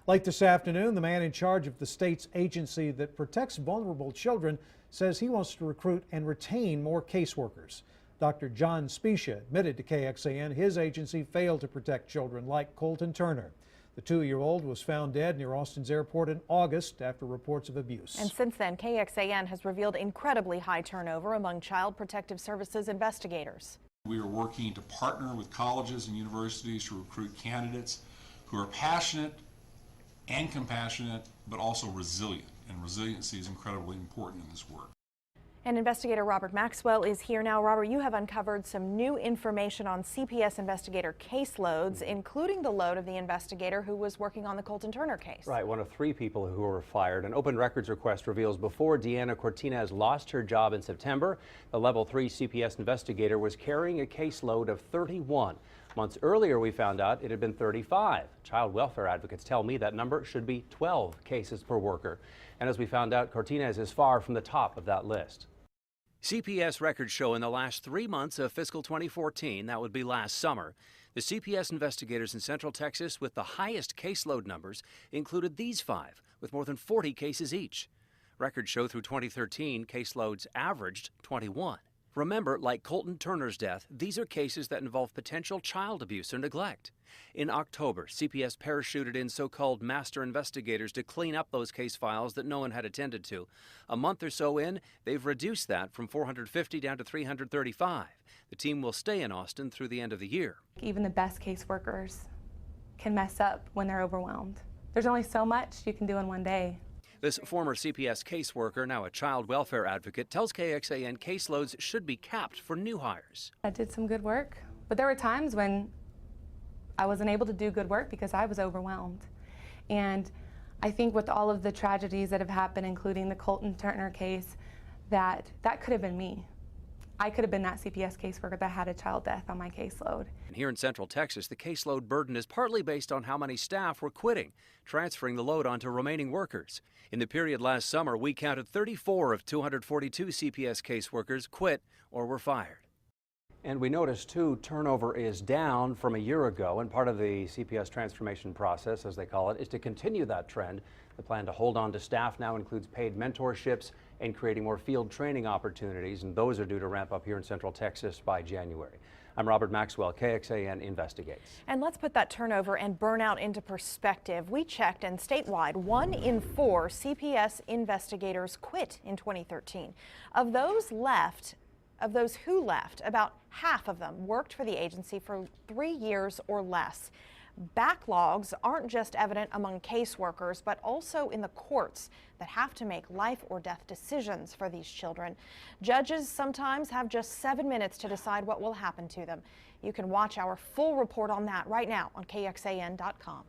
Late this afternoon, the man in charge of the state's agency that protects vulnerable children says he wants to recruit and retain more caseworkers. Dr. John Specia admitted to KXAN his agency failed to protect children like Colton Turner. The 2-year-old was found dead near Austin's airport in August after reports of abuse. And since then, KXAN has revealed incredibly high turnover among Child Protective Services investigators. We are working to partner with colleges and universities to recruit candidates who are passionate and compassionate, but also resilient. And resiliency is incredibly important in this work. And investigator Robert Maxwell is here now. Robert, you have uncovered some new information on CPS investigator caseloads, including the load of the investigator who was working on the Colton Turner case. Right, one of 3 people who were fired. An open records request reveals before Deanna Cortinez lost her job in September, the level 3 CPS investigator was carrying a caseload of 31. Months earlier, we found out it had been 35. Child welfare advocates tell me that number should be 12 cases per worker. And as we found out, Cortinez is far from the top of that list. CPS records show in the last 3 months of fiscal 2014, that would be last summer, the CPS investigators in Central Texas with the highest caseload numbers included these 5, with more than 40 cases each. Records show through 2013, caseloads averaged 21. Remember, like Colton Turner's death, these are cases that involve potential child abuse or neglect. In October, CPS parachuted in so-called master investigators to clean up those case files that no one had attended to. A month or so in, they've reduced that from 450 down to 335. The team will stay in Austin through the end of the year. Even the best caseworkers can mess up when they're overwhelmed. There's only so much you can do in one day. This former CPS caseworker, now a child welfare advocate, tells KXAN caseloads should be capped for new hires. I did some good work, but there were times when I wasn't able to do good work because I was overwhelmed. And I think with all of the tragedies that have happened, including the Colton Turner case, that could have been me. I could have been that CPS caseworker that had a child death on my caseload. And here in Central Texas, the caseload burden is partly based on how many staff were quitting, transferring the load onto remaining workers. In the period last summer, we counted 34 of 242 CPS caseworkers quit or were fired. And we noticed, too, turnover is down from a year ago, and part of the CPS transformation process, as they call it, is to continue that trend. The plan to hold on to staff now includes paid mentorships and creating more field training opportunities, and those are due to ramp up here in Central Texas by January. I'm Robert Maxwell, KXAN Investigates. And let's put that turnover and burnout into perspective. We checked, and statewide, 1 in 4 CPS investigators quit in 2013. Of those who left, about half of them worked for the agency for 3 years or less. Backlogs aren't just evident among caseworkers, but also in the courts that have to make life or death decisions for these children. Judges sometimes have just 7 minutes to decide what will happen to them. You can watch our full report on that right now on KXAN.com.